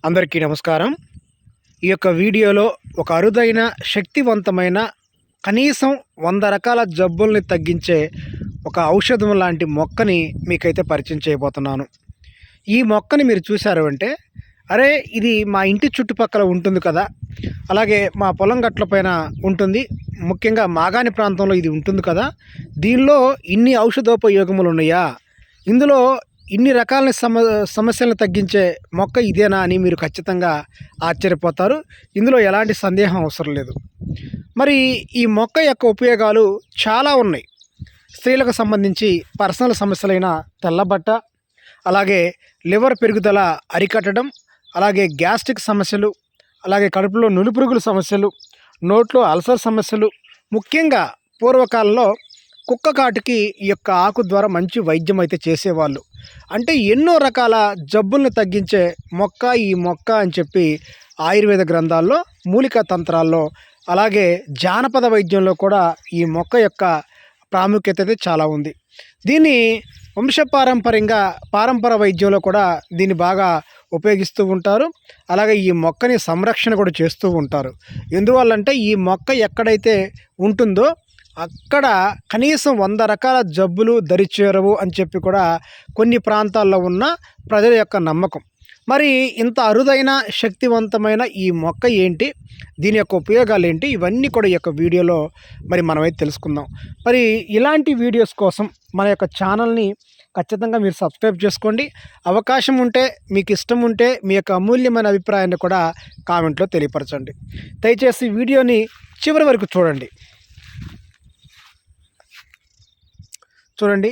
అందరికీ నమస్కారం. ఈ యొక్క వీడియోలో ఒక అరుదైన, శక్తివంతమైన కనీసం 100 రకాల జబ్బుల్ని తగ్గించే ఒక ఔషధం లాంటి మొక్కని మీకైతే పరిచయం చేయబోతున్నాను. ఈ మొక్కని మీరు చూశారు అంటే, అరే ఇది మా ఇంటి చుట్టుపక్కల ఉంటుంది కదా, అలాగే మా పొలం గట్ల పైన ఉంటుంది, ముఖ్యంగా మాగాణి ప్రాంతంలో ఇది ఉంటుంది కదా, దీనిలో ఇన్ని ఔషధోపయోగములు ఉన్నాయా, ఇందులో ఇన్ని రకాల సమస్యలను తగ్గించే మొక్క ఇదేనా అని మీరు ఖచ్చితంగా ఆశ్చర్యపోతారు. ఇందులో ఎలాంటి సందేహం అవసరం లేదు. మరి ఈ మొక్క యొక్క ఉపయోగాలు చాలా ఉన్నాయి. స్త్రీలకు సంబంధించి పర్సనల్ సమస్యలైన తెల్లబట్ట, అలాగే లివర్ పెరుగుదల అరికట్టడం, అలాగే గ్యాస్ట్రిక్ సమస్యలు, అలాగే కడుపులో నులిపురుగుల సమస్యలు, నోట్లో అల్సర్ సమస్యలు, ముఖ్యంగా పూర్వకాలంలో కుక్క కాటుకి ఈ యొక్క ఆకు ద్వారా మంచి వైద్యం అయితే చేసేవాళ్ళు. అంటే ఎన్నో రకాల జబ్బుల్ని తగ్గించే మొక్క ఈ మొక్క అని చెప్పి ఆయుర్వేద గ్రంథాల్లో, మూలికా తంత్రాల్లో, అలాగే జానపద వైద్యంలో కూడా ఈ మొక్క యొక్క ప్రాముఖ్యత అయితే చాలా ఉంది. దీన్ని పారంపర వైద్యంలో కూడా దీన్ని బాగా ఉపయోగిస్తూ ఉంటారు. అలాగే ఈ మొక్కని సంరక్షణ కూడా చేస్తూ ఉంటారు. ఎందువల్లంటే ఈ మొక్క ఎక్కడైతే ఉంటుందో అక్కడ కనీసం 100 రకాల జబ్బులు దరిచేరవు అని చెప్పి కూడా కొన్ని ప్రాంతాల్లో ఉన్న ప్రజల యొక్క నమ్మకం. మరి ఇంత అరుదైన, శక్తివంతమైన ఈ మొక్క ఏంటి, దీని యొక్క ఉపయోగాలు ఏంటి, ఇవన్నీ కూడా ఈ యొక్క వీడియోలో మరి మనమైతే తెలుసుకుందాం. మరి ఇలాంటి వీడియోస్ కోసం మన యొక్క ఛానల్ని ఖచ్చితంగా మీరు సబ్స్క్రైబ్ చేసుకోండి. అవకాశం ఉంటే, మీకు ఇష్టం ఉంటే మీ యొక్క అమూల్యమైన అభిప్రాయాన్ని కూడా కామెంట్లో తెలియపరచండి. దయచేసి వీడియోని చివరి వరకు చూడండి. చూడండి,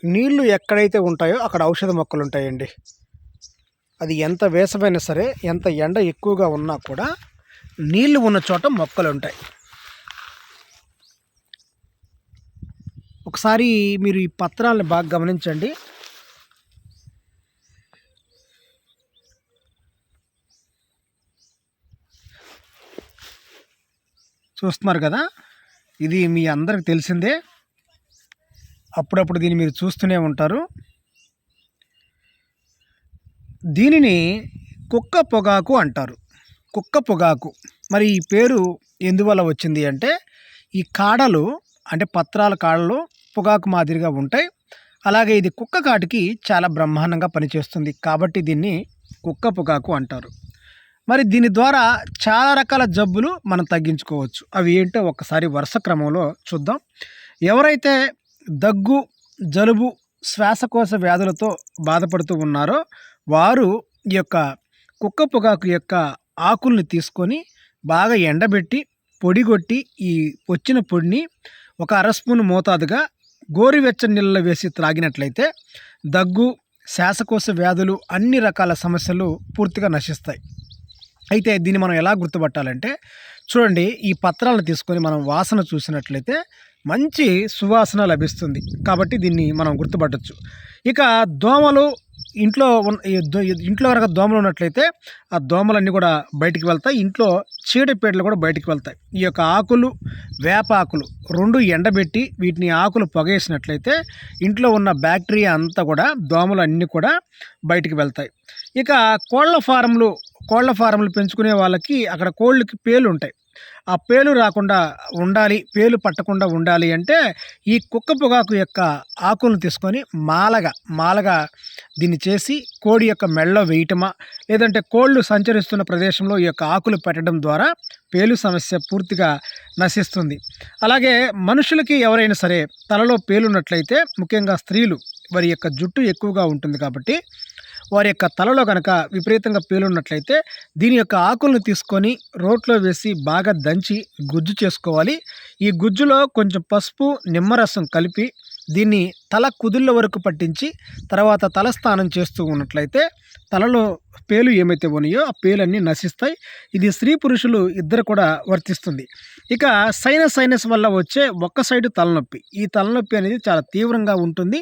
నీళ్లు ఎక్కడైతే ఉంటాయో అక్కడ ఔషధ మొక్కలు ఉంటాయండి. అది ఎంత వేసవైనా సరే, ఎంత ఎండ ఎక్కువగా ఉన్నా కూడా నీళ్లు ఉన్న చోట మొక్కలు ఉంటాయి. ఒకసారి మీరు ఈ పత్రాలను బాగా గమనించండి. చూస్తున్నారు కదా, ఇది మీ అందరికి తెలిసిందే. అప్పుడప్పుడు దీన్ని మీరు చూస్తూనే ఉంటారు. దీనిని కుక్క పొగాకు అంటారు. కుక్క పొగాకు. మరి ఈ పేరు ఎందువల్ల వచ్చింది అంటే, ఈ కాడలు అంటే పత్రాల కాడలు పొగాకు మాదిరిగా ఉంటాయి. అలాగే ఇది కుక్క కాటికి చాలా బ్రహ్మాండంగా పనిచేస్తుంది కాబట్టి దీన్ని కుక్క పొగాకు అంటారు. మరి దీని ద్వారా చాలా రకాల జబ్బులు మనం తగ్గించుకోవచ్చు. అవి ఏంటో ఒక్కసారి వరుస క్రమంలో చూద్దాం. ఎవరైతే దగ్గు, జలుబు, శ్వాసకోశ వ్యాధులతో బాధపడుతూ ఉన్నారో వారు ఈ యొక్క కుక్క పొగాకు యొక్క ఆకుల్ని తీసుకొని బాగా ఎండబెట్టి పొడిగొట్టి ఈ వచ్చిన పొడిని ఒక అర స్పూన్ మోతాదుగా గోరువెచ్చని నీళ్ళలో వేసి త్రాగినట్లయితే దగ్గు, శ్వాసకోశ వ్యాధులు, అన్ని రకాల సమస్యలు పూర్తిగా నశిస్తాయి. అయితే దీన్ని మనం ఎలా గుర్తుపట్టాలంటే, చూడండి, ఈ పత్రాలను తీసుకొని మనం వాసన చూసినట్లయితే మంచి సువాసన లభిస్తుంది కాబట్టి దీన్ని మనం గుర్తుపట్టచ్చు. ఇక దోమలు, ఇంట్లో కనుక దోమలు ఉన్నట్లయితే ఆ దోమలన్నీ కూడా బయటికి వెళ్తాయి. ఇంట్లో చీడపీడలు కూడా బయటికి వెళ్తాయి. ఈ యొక్క ఆకులు, వేపాకులు 2 ఎండబెట్టి వీటిని ఆకులు పొగేసినట్లయితే ఇంట్లో ఉన్న బ్యాక్టీరియా అంతా కూడా, దోమలు అన్నీ కూడా బయటికి వెళ్తాయి. ఇక కోళ్ళ ఫారంలు పెంచుకునే వాళ్ళకి అక్కడ కోళ్ళకి పేలు ఉంటాయి. ఆ పేలు రాకుండా ఉండాలి, పేలు పట్టకుండా ఉండాలి అంటే ఈ కుక్క పొగాకు యొక్క ఆకులను తీసుకొని మాలగా దీన్ని చేసి కోడి యొక్క మెడలో వేయటమా, లేదంటే కోళ్ళు సంచరిస్తున్న ప్రదేశంలో ఈ యొక్క ఆకులు పెట్టడం ద్వారా పేలు సమస్య పూర్తిగా నశిస్తుంది. అలాగే మనుషులకి ఎవరైనా సరే తలలో పేలున్నట్లయితే, ముఖ్యంగా స్త్రీలు, వారి యొక్క జుట్టు ఎక్కువగా ఉంటుంది కాబట్టి వారి యొక్క తలలో కనుక విపరీతంగా పేలున్నట్లయితే దీని యొక్క ఆకులను తీసుకొని రోట్లో వేసి బాగా దంచి గుజ్జు చేసుకోవాలి. ఈ గుజ్జులో కొంచెం పసుపు, నిమ్మరసం కలిపి దీన్ని తల కుదుళ్ళ వరకు పట్టించి తర్వాత తల స్నానం చేస్తూ ఉన్నట్లయితే తలలో పేలు ఏమైతే ఉన్నాయో ఆ పేలన్నీ నశిస్తాయి. ఇది స్త్రీ పురుషులు ఇద్దరు కూడా వర్తిస్తుంది. ఇక సైనస్ వల్ల వచ్చే ఒక్క సైడు తలనొప్పి, ఈ తలనొప్పి అనేది చాలా తీవ్రంగా ఉంటుంది,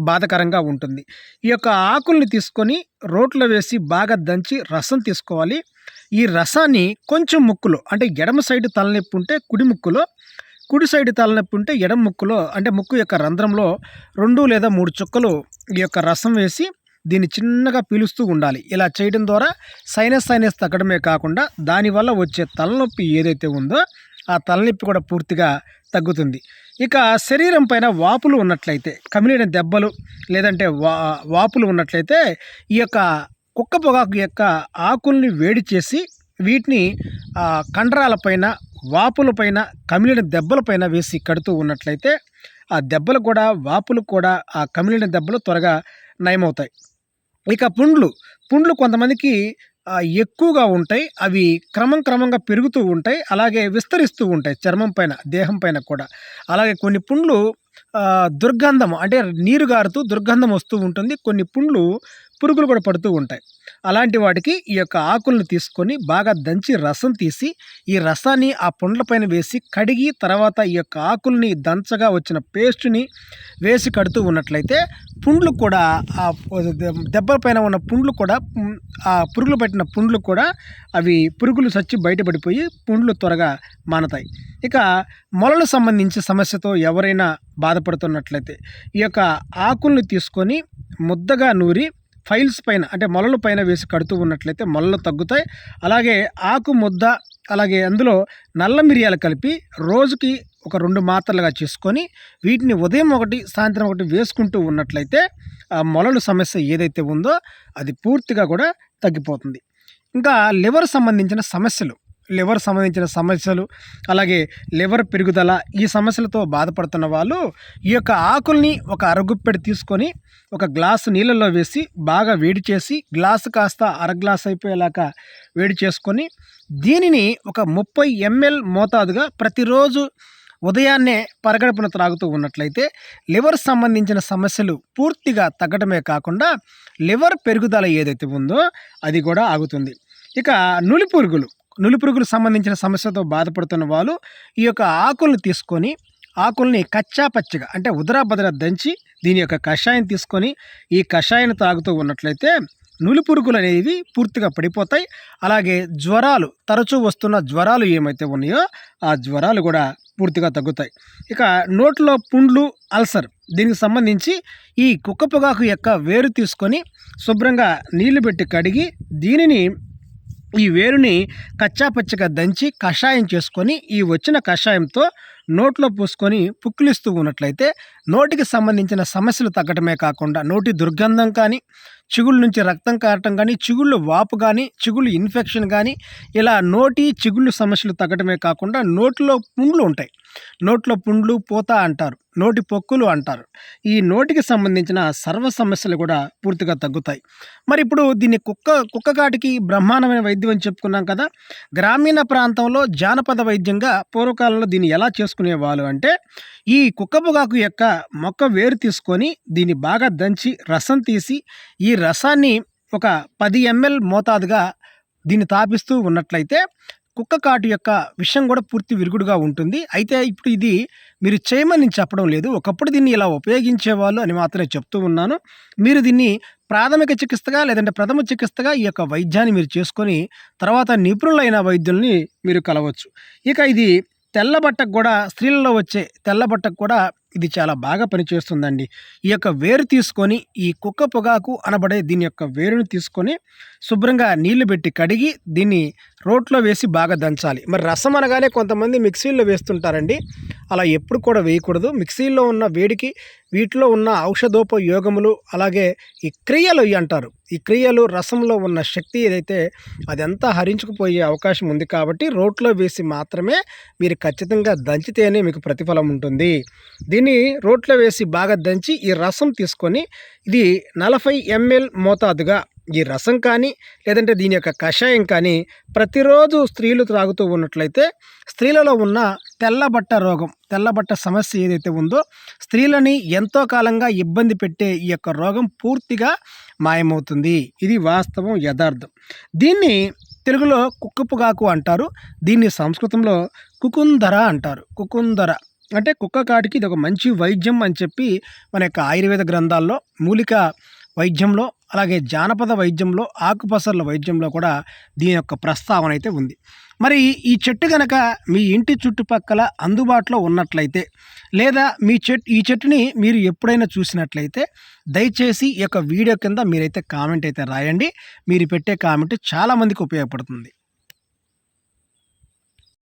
బాధకరంగా ఉంటుంది. ఈ యొక్క ఆకుల్ని తీసుకొని రోట్లో వేసి బాగా దంచి రసం తీసుకోవాలి. ఈ రసాన్ని కొంచెం ముక్కులో, అంటే ఎడమ సైడు తలనొప్పి ఉంటే కుడి ముక్కులో, కుడి సైడ్ తలనొప్పి ఉంటే ఎడమ ముక్కులో, అంటే ముక్కు యొక్క రంధ్రంలో 2 లేదా 3 చుక్కలు ఈ యొక్క రసం వేసి దీన్ని చిన్నగా పీలుస్తూ ఉండాలి. ఇలా చేయడం ద్వారా సైనస్ తగ్గడమే కాకుండా దానివల్ల వచ్చే తలనొప్పి ఏదైతే ఉందో ఆ తలనొప్పి కూడా పూర్తిగా తగ్గుతుంది. ఇక శరీరం పైన వాపులు ఉన్నట్లయితే, కమిలిన దెబ్బలు లేదంటే వాపులు ఉన్నట్లయితే ఈ యొక్క కుక్క పొగాకు యొక్క ఆకుల్ని వేడి చేసి వీటిని కండరాల పైన, వాపుల పైన, కమిలిన దెబ్బల పైన వేసి కడుతూ ఉన్నట్లయితే ఆ దెబ్బలు కూడా, వాపులు కూడా, ఆ కమిలిన దెబ్బలు త్వరగా నయమవుతాయి. ఇక పుండ్లు కొంతమందికి ఎక్కువగా ఉంటాయి. అవి క్రమంగా పెరుగుతూ ఉంటాయి. అలాగే విస్తరిస్తూ ఉంటాయి చర్మం పైన, దేహం పైన కూడా. అలాగే కొన్ని పుండ్లు దుర్గంధం, అంటే నీరు గారుతూ దుర్గంధం వస్తూ ఉంటుంది. కొన్ని పుండ్లు పురుగులు కూడా పడుతూ ఉంటాయి. అలాంటి వాటికి ఈ యొక్క ఆకులను తీసుకొని బాగా దంచి రసం తీసి ఈ రసాన్ని ఆ పుండ్ల పైన వేసి కడిగి తర్వాత ఈ యొక్క ఆకుల్ని దంచగా వచ్చిన పేస్ట్ని వేసి కడుతూ ఉన్నట్లయితే పుండ్లు కూడా, ఆ దెబ్బల పైన ఉన్న పుండ్లు కూడా, ఆ పురుగులు పట్టిన పుండ్లు కూడా అవి పురుగులు చచ్చి బయటపడిపోయి పుండ్లు త్వరగా మానతాయి. ఇక మొలలు సంబంధించి సమస్యతో ఎవరైనా బాధపడుతున్నట్లయితే ఈ యొక్క ఆకుల్ని తీసుకొని ముద్దగా నూరి ఫైల్స్ పైన, అంటే మొలల పైన వేసి కడుతూ ఉన్నట్లయితే మొలలు తగ్గుతాయి. అలాగే ఆకు ముద్ద, అలాగే అందులో నల్ల మిరియాలు కలిపి రోజుకి ఒక 2 మాత్రలుగా చేసుకొని వీటిని ఉదయం ఒకటి, సాయంత్రం ఒకటి వేసుకుంటూ ఉన్నట్లయితే ఆ మొలలు సమస్య ఏదైతే ఉందో అది పూర్తిగా కూడా తగ్గిపోతుంది. ఇంకా లివర్ సంబంధించిన సమస్యలు, అలాగే లివర్ పెరుగుదల, ఈ సమస్యలతో బాధపడుతున్న వాళ్ళు ఈ యొక్క ఆకుల్ని ఒక అరగుప్పెడు తీసుకొని ఒక గ్లాసు నీళ్ళల్లో వేసి బాగా వేడి చేసి, గ్లాసు కాస్త అర గ్లాస్ అయిపోయేలాగా వేడి చేసుకొని దీనిని ఒక 30 ml మోతాదుగా ప్రతిరోజు ఉదయాన్నే పరగడుపున త్రాగుతూ ఉన్నట్లయితే లివర్ సంబంధించిన సమస్యలు పూర్తిగా తగ్గడమే కాకుండా లివర్ పెరుగుదల ఏదైతే ఉందో అది కూడా ఆగుతుంది. ఇక నులిపురుగులు సంబంధించిన సమస్యతో బాధపడుతున్న వాళ్ళు ఈ యొక్క ఆకుల్ని కచ్చా పచ్చిగా, అంటే ఉదరాబదరా దంచి దీని యొక్క కషాయం తీసుకొని ఈ కషాయాన్ని తాగుతూ ఉన్నట్లయితే నులిపురుగులు అనేవి పూర్తిగా పడిపోతాయి. అలాగే తరచూ వస్తున్న జ్వరాలు ఏమైతే ఉన్నాయో ఆ జ్వరాలు కూడా పూర్తిగా తగ్గుతాయి. ఇక నోట్లో పుండ్లు, అల్సర్, దీనికి సంబంధించి ఈ కుక్క పొగాకు యొక్క వేరు తీసుకొని శుభ్రంగా నీళ్లు పెట్టి కడిగి ఈ వేరుని కచ్చాపచ్చిగా దంచి కషాయం చేసుకొని ఈ వచ్చిన కషాయంతో నోట్లో పూసుకొని పుక్కిలిస్తూ ఉన్నట్లయితే నోటికి సంబంధించిన సమస్యలు తగ్గటమే కాకుండా నోటి దుర్గంధం కానీ, చిగుళ్ళ నుంచి రక్తం కారటం కానీ, చిగుళ్ళు వాపు కానీ, చిగుళ్ళు ఇన్ఫెక్షన్ కానీ, ఇలా చిగుళ్ళు సమస్యలు తగ్గటమే కాకుండా నోటిలో పుండ్లు పూత అంటారు, నోటి పొక్కులు అంటారు. ఈ నోటికి సంబంధించిన సర్వ సమస్యలు కూడా పూర్తిగా తగ్గుతాయి. మరి ఇప్పుడు దీన్ని కుక్క కాటికి బ్రహ్మాండమైన వైద్యం అని చెప్పుకున్నాం కదా. గ్రామీణ ప్రాంతంలో జానపద వైద్యంగా పూర్వకాలంలో దీన్ని ఎలా చేసుకునేవాళ్ళు అంటే ఈ కుక్క పొగాకు యొక్క మొక్క వేరు తీసుకొని దీన్ని బాగా దంచి రసం తీసి ఈ రసాన్ని ఒక 10 ml మోతాదుగా దీన్ని తాపిస్తూ ఉన్నట్లయితే కుక్క కాటు యొక్క విషం కూడా పూర్తి విరుగుడుగా ఉంటుంది. అయితే ఇప్పుడు ఇది మీరు చేయమని చెప్పడం లేదు, ఒకప్పుడు దీన్ని ఇలా ఉపయోగించేవాళ్ళు అని మాత్రమే చెప్తూ ఉన్నాను. మీరు దీన్ని ప్రాథమిక చికిత్సగా లేదంటే ప్రథమ చికిత్సగా ఈ యొక్క వైద్యాన్ని మీరు చేసుకొని తర్వాత నిపుణులైన వైద్యుల్ని మీరు కలవచ్చు. ఇక ఇది తెల్లబట్టకు కూడా, స్త్రీలలో వచ్చే తెల్లబట్టకు కూడా ఇది చాలా బాగా పనిచేస్తుందండి. ఈ యొక్క వేరు తీసుకొని ఈ కుక్క పొగాకు అనబడే దీని యొక్క వేరుని తీసుకొని శుభ్రంగా నీళ్లు పెట్టి కడిగి దీన్ని రోట్లో వేసి బాగా దంచాలి. మరి రసం అనగానే కొంతమంది మిక్సీల్లో వేస్తుంటారండి, అలా ఎప్పుడు కూడా వేయకూడదు. మిక్సీల్లో ఉన్న వేడికి వీటిలో ఉన్న ఔషధోపయోగములు, అలాగే ఈ క్రియలు అంటారు, ఈ క్రియలు, రసంలో ఉన్న శక్తి ఏదైతే అదంతా హరించుకుపోయే అవకాశం ఉంది. కాబట్టి రోట్లో వేసి మాత్రమే మీరు ఖచ్చితంగా దంచితేనే మీకు ప్రతిఫలం ఉంటుంది. దీన్ని రోట్లో వేసి బాగా దంచి ఈ రసం తీసుకొని ఇది 40 ml మోతాదుగా ఈ రసం కానీ లేదంటే దీని యొక్క కషాయం కానీ ప్రతిరోజు స్త్రీలు త్రాగుతూ ఉన్నట్లయితే స్త్రీలలో ఉన్న తెల్లబట్ట సమస్య ఏదైతే ఉందో, స్త్రీలని ఎంతో కాలంగా ఇబ్బంది పెట్టే ఈ యొక్క రోగం పూర్తిగా మాయమవుతుంది. ఇది వాస్తవం, యథార్థం. దీన్ని తెలుగులో కుక్క పొగాకు అంటారు, దీన్ని సంస్కృతంలో కుకుందర అంటారు. కుకుందర అంటే కుక్క కాటికి ఇది ఒక మంచి వైద్యం అని చెప్పి మన యొక్క ఆయుర్వేద గ్రంథాల్లో, మూలిక వైద్యంలో, అలాగే జానపద వైద్యంలో, ఆకుపసర్ల వైద్యంలో కూడా దీని యొక్క ప్రస్తావన అయితే ఉంది. మరి ఈ చెట్టు గనక మీ ఇంటి చుట్టుపక్కల అందుబాటులో ఉన్నట్లయితే, లేదా ఈ చెట్టుని మీరు ఎప్పుడైనా చూసినట్లయితే, దయచేసి ఈ యొక్క వీడియో కింద మీరైతే కామెంట్ అయితే రాయండి. మీరు పెట్టే కామెంట్ చాలా మందికి ఉపయోగపడుతుంది.